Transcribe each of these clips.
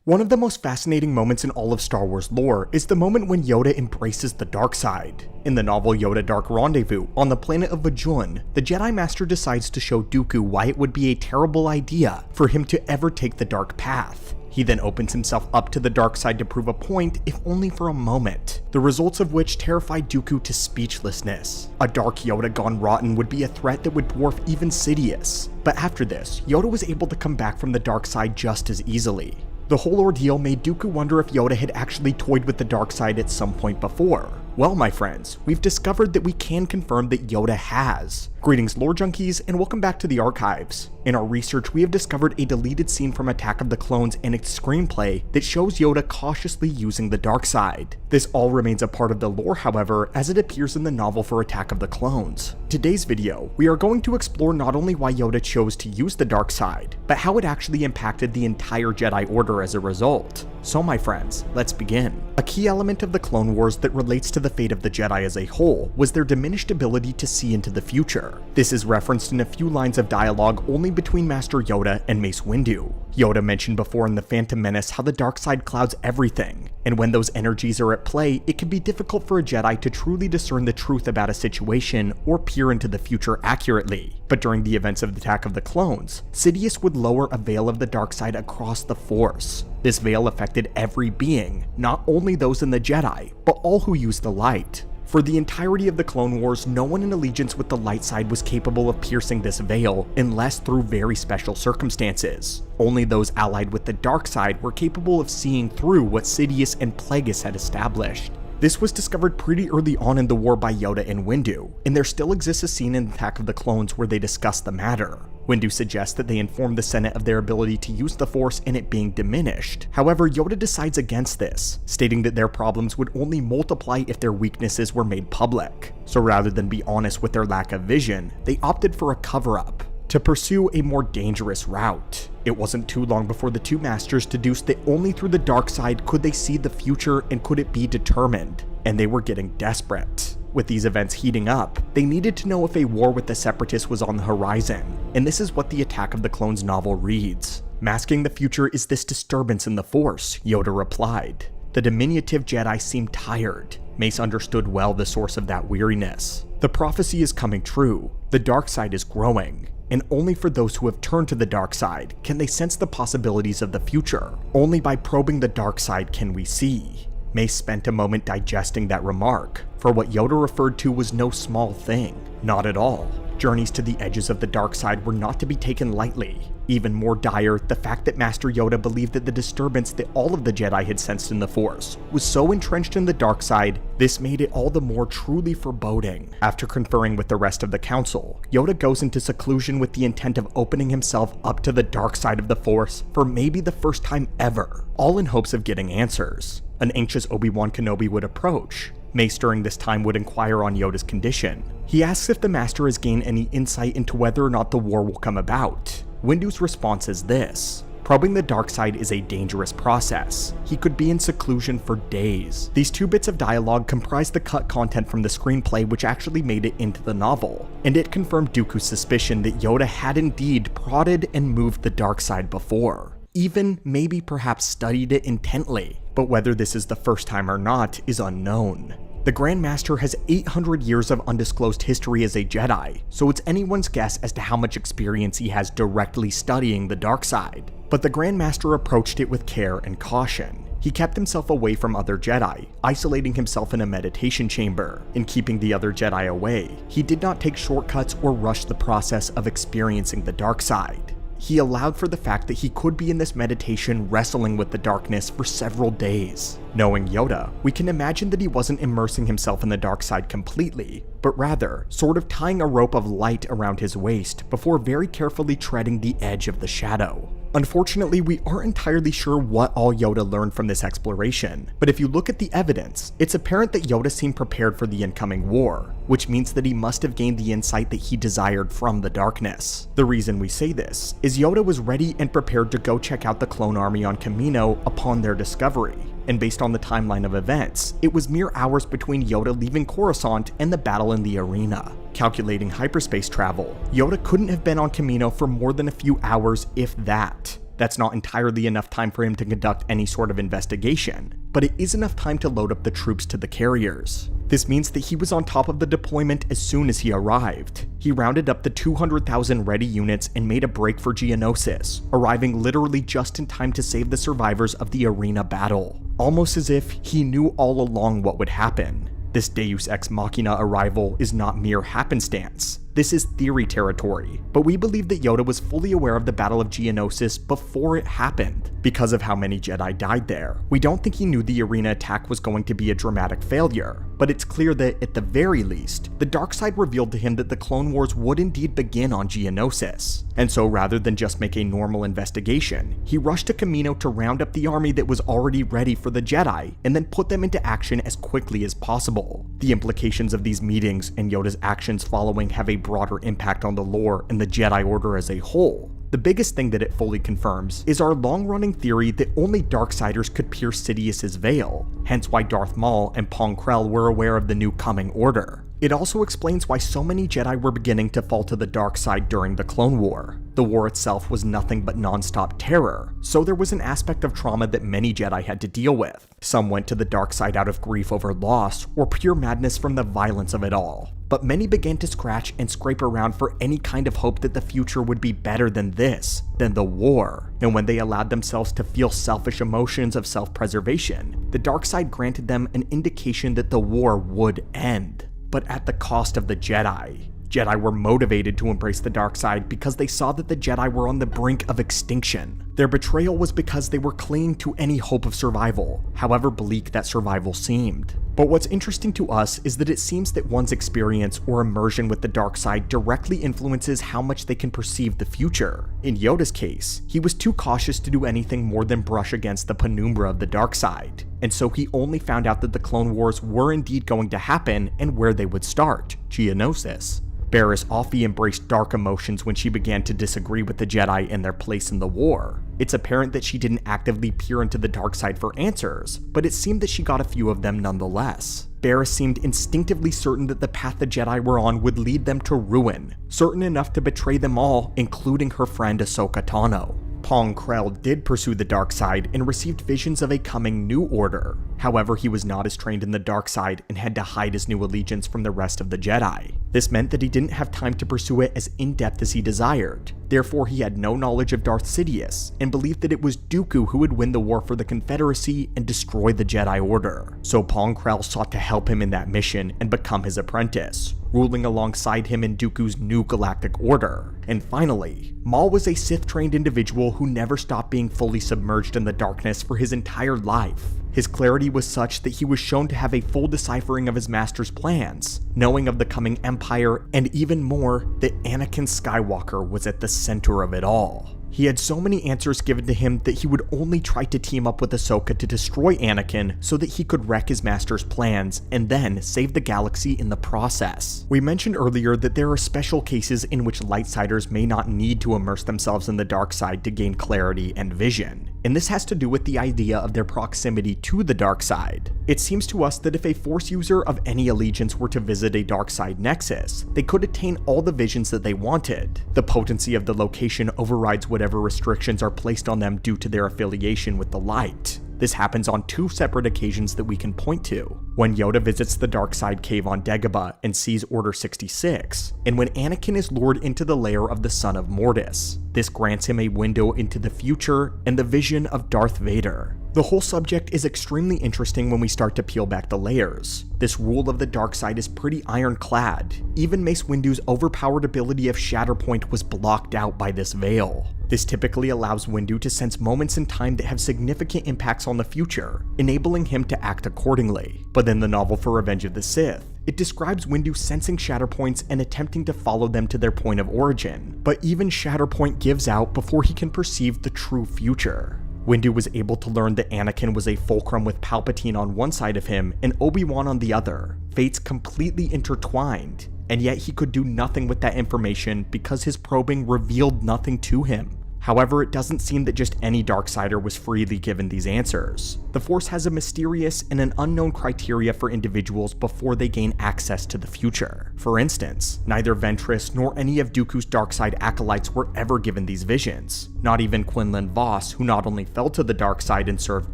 One of the most fascinating moments in all of Star Wars lore is the moment when Yoda embraces the dark side. In the novel Yoda Dark Rendezvous, on the planet of Bajun, the Jedi Master decides to show Dooku why it would be a terrible idea for him to ever take the dark path. He then opens himself up to the dark side to prove a point, if only for a moment, the results of which terrify Dooku to speechlessness. A dark Yoda gone rotten would be a threat that would dwarf even Sidious. But after this, Yoda was able to come back from the dark side just as easily. The whole ordeal made Dooku wonder if Yoda had actually toyed with the dark side at some point before. Well, my friends, we've discovered that we can confirm that Yoda has. Greetings, lore junkies, and welcome back to the archives. In our research, we have discovered a deleted scene from Attack of the Clones and its screenplay that shows Yoda cautiously using the dark side. This all remains a part of the lore, however, as it appears in the novel for Attack of the Clones. Today's video, we are going to explore not only why Yoda chose to use the dark side, but how it actually impacted the entire Jedi Order as a result. So my friends, let's begin. A key element of the Clone Wars that relates to the fate of the Jedi as a whole was their diminished ability to see into the future. This is referenced in a few lines of dialogue only between Master Yoda and Mace Windu. Yoda mentioned before in The Phantom Menace how the dark side clouds everything, and when those energies are at play, it can be difficult for a Jedi to truly discern the truth about a situation or peer into the future accurately. But during the events of the Attack of the Clones, Sidious would lower a veil of the dark side across the Force. This veil affected every being, not only those in the Jedi, but all who use the light. For the entirety of the Clone Wars, no one in allegiance with the light side was capable of piercing this veil unless through very special circumstances. Only those allied with the dark side were capable of seeing through what Sidious and Plagueis had established. This was discovered pretty early on in the war by Yoda and Windu, and there still exists a scene in Attack of the Clones where they discuss the matter. Windu suggests that they inform the Senate of their ability to use the Force and it being diminished. However, Yoda decides against this, stating that their problems would only multiply if their weaknesses were made public. So rather than be honest with their lack of vision, they opted for a cover-up, to pursue a more dangerous route. It wasn't too long before the two masters deduced that only through the dark side could they see the future and could it be determined, and they were getting desperate. With these events heating up, they needed to know if a war with the Separatists was on the horizon, and this is what the Attack of the Clones novel reads. "Masking the future is this disturbance in the Force," Yoda replied. The diminutive Jedi seemed tired. Mace understood well the source of that weariness. The prophecy is coming true. The dark side is growing, and only for those who have turned to the dark side can they sense the possibilities of the future. Only by probing the dark side can we see. Mace spent a moment digesting that remark, for what Yoda referred to was no small thing. Not at all. Journeys to the edges of the dark side were not to be taken lightly. Even more dire, the fact that Master Yoda believed that the disturbance that all of the Jedi had sensed in the Force was so entrenched in the dark side, this made it all the more truly foreboding. After conferring with the rest of the council, Yoda goes into seclusion with the intent of opening himself up to the dark side of the Force for maybe the first time ever, all in hopes of getting answers. An anxious Obi-Wan Kenobi would approach. Mace during this time would inquire on Yoda's condition. He asks if the Master has gained any insight into whether or not the war will come about. Windu's response is this: probing the dark side is a dangerous process. He could be in seclusion for days. These two bits of dialogue comprise the cut content from the screenplay which actually made it into the novel, and it confirmed Dooku's suspicion that Yoda had indeed prodded and moved the dark side before. Even, maybe perhaps studied it intently, but whether this is the first time or not is unknown. The Grand Master has 800 years of undisclosed history as a Jedi, so it's anyone's guess as to how much experience he has directly studying the dark side. But the Grand Master approached it with care and caution. He kept himself away from other Jedi, isolating himself in a meditation chamber, and keeping the other Jedi away. He did not take shortcuts or rush the process of experiencing the dark side. He allowed for the fact that he could be in this meditation wrestling with the darkness for several days. Knowing Yoda, we can imagine that he wasn't immersing himself in the dark side completely, but rather sort of tying a rope of light around his waist before very carefully treading the edge of the shadow. Unfortunately, we aren't entirely sure what all Yoda learned from this exploration, but if you look at the evidence, it's apparent that Yoda seemed prepared for the incoming war, which means that he must have gained the insight that he desired from the darkness. The reason we say this is Yoda was ready and prepared to go check out the clone army on Kamino upon their discovery, and based on the timeline of events, it was mere hours between Yoda leaving Coruscant and the battle in the arena. Calculating hyperspace travel, Yoda couldn't have been on Kamino for more than a few hours, if that. That's not entirely enough time for him to conduct any sort of investigation, but it is enough time to load up the troops to the carriers. This means that he was on top of the deployment as soon as he arrived. He rounded up the 200,000 ready units and made a break for Geonosis, arriving literally just in time to save the survivors of the arena battle, almost as if he knew all along what would happen. This Deus Ex Machina arrival is not mere happenstance. This is theory territory, but we believe that Yoda was fully aware of the Battle of Geonosis before it happened, because of how many Jedi died there. We don't think he knew the arena attack was going to be a dramatic failure, but it's clear that, at the very least, the Darkseid revealed to him that the Clone Wars would indeed begin on Geonosis. And so rather than just make a normal investigation, he rushed to Kamino to round up the army that was already ready for the Jedi, and then put them into action as quickly as possible. The implications of these meetings and Yoda's actions following have a broader impact on the lore and the Jedi Order as a whole. The biggest thing that it fully confirms is our long-running theory that only Darksiders could pierce Sidious's veil, hence why Darth Maul and Pong Krell were aware of the new coming order. It also explains why so many Jedi were beginning to fall to the dark side during the Clone War. The war itself was nothing but non-stop terror, so there was an aspect of trauma that many Jedi had to deal with. Some went to the dark side out of grief over loss, or pure madness from the violence of it all. But many began to scratch and scrape around for any kind of hope that the future would be better than this, than the war. And when they allowed themselves to feel selfish emotions of self-preservation, the dark side granted them an indication that the war would end. But at the cost of the Jedi. Jedi were motivated to embrace the dark side because they saw that the Jedi were on the brink of extinction. Their betrayal was because they were clinging to any hope of survival, however bleak that survival seemed. But what's interesting to us is that it seems that one's experience or immersion with the dark side directly influences how much they can perceive the future. In Yoda's case, he was too cautious to do anything more than brush against the penumbra of the dark side, and so he only found out that the Clone Wars were indeed going to happen and where they would start, Geonosis. Barriss Offee embraced dark emotions when she began to disagree with the Jedi and their place in the war. It's apparent that she didn't actively peer into the dark side for answers, but it seemed that she got a few of them nonetheless. Barriss seemed instinctively certain that the path the Jedi were on would lead them to ruin, certain enough to betray them all, including her friend Ahsoka Tano. Pong Krell did pursue the dark side and received visions of a coming new order. However, he was not as trained in the dark side and had to hide his new allegiance from the rest of the Jedi. This meant that he didn't have time to pursue it as in-depth as he desired. Therefore, he had no knowledge of Darth Sidious and believed that it was Dooku who would win the war for the Confederacy and destroy the Jedi Order. So Pong Krell sought to help him in that mission and become his apprentice, ruling alongside him in Dooku's new galactic order. And finally, Maul was a Sith-trained individual who never stopped being fully submerged in the darkness for his entire life. His clarity was such that he was shown to have a full deciphering of his master's plans, knowing of the coming Empire, and even more, that Anakin Skywalker was at the center of it all. He had so many answers given to him that he would only try to team up with Ahsoka to destroy Anakin so that he could wreck his master's plans and then save the galaxy in the process. We mentioned earlier that there are special cases in which Lightsiders may not need to immerse themselves in the dark side to gain clarity and vision. And this has to do with the idea of their proximity to the dark side. It seems to us that if a Force user of any allegiance were to visit a dark side nexus, they could attain all the visions that they wanted. The potency of the location overrides whatever restrictions are placed on them due to their affiliation with the light. This happens on two separate occasions that we can point to. When Yoda visits the dark side cave on Dagobah and sees Order 66, and when Anakin is lured into the lair of the son of Mortis. This grants him a window into the future and the vision of Darth Vader. The whole subject is extremely interesting when we start to peel back the layers. This rule of the dark side is pretty ironclad. Even Mace Windu's overpowered ability of Shatterpoint was blocked out by this veil. This typically allows Windu to sense moments in time that have significant impacts on the future, enabling him to act accordingly. But in the novel for Revenge of the Sith, it describes Windu sensing Shatterpoints and attempting to follow them to their point of origin, but even Shatterpoint gives out before he can perceive the true future. Windu was able to learn that Anakin was a fulcrum with Palpatine on one side of him and Obi-Wan on the other, fates completely intertwined, and yet he could do nothing with that information because his probing revealed nothing to him. However, it doesn't seem that just any Darksider was freely given these answers. The Force has a mysterious and an unknown criteria for individuals before they gain access to the future. For instance, neither Ventress nor any of Dooku's Darkside acolytes were ever given these visions. Not even Quinlan Vos, who not only fell to the dark side and served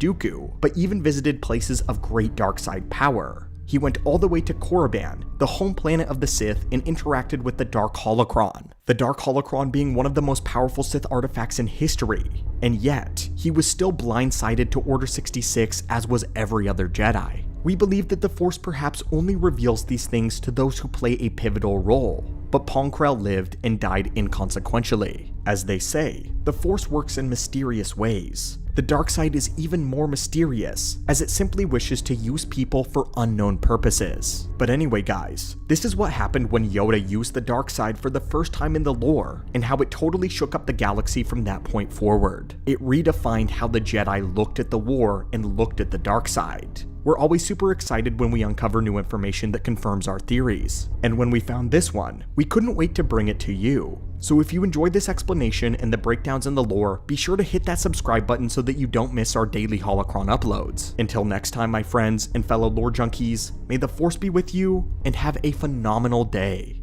Dooku, but even visited places of great Darkside power. He went all the way to Korriban, the home planet of the Sith, and interacted with the Dark Holocron. The Dark Holocron being one of the most powerful Sith artifacts in history. And yet, he was still blindsided to Order 66 as was every other Jedi. We believe that the Force perhaps only reveals these things to those who play a pivotal role. But Ponkrell lived and died inconsequentially. As they say, the Force works in mysterious ways. The dark side is even more mysterious, as it simply wishes to use people for unknown purposes. But anyway guys, this is what happened when Yoda used the dark side for the first time in the lore, and how it totally shook up the galaxy from that point forward. It redefined how the Jedi looked at the war and looked at the dark side. We're always super excited when we uncover new information that confirms our theories. And when we found this one, we couldn't wait to bring it to you. So if you enjoyed this explanation and the breakdowns in the lore, be sure to hit that subscribe button so that you don't miss our daily Holocron uploads. Until next time, my friends and fellow lore junkies, may the Force be with you and have a phenomenal day.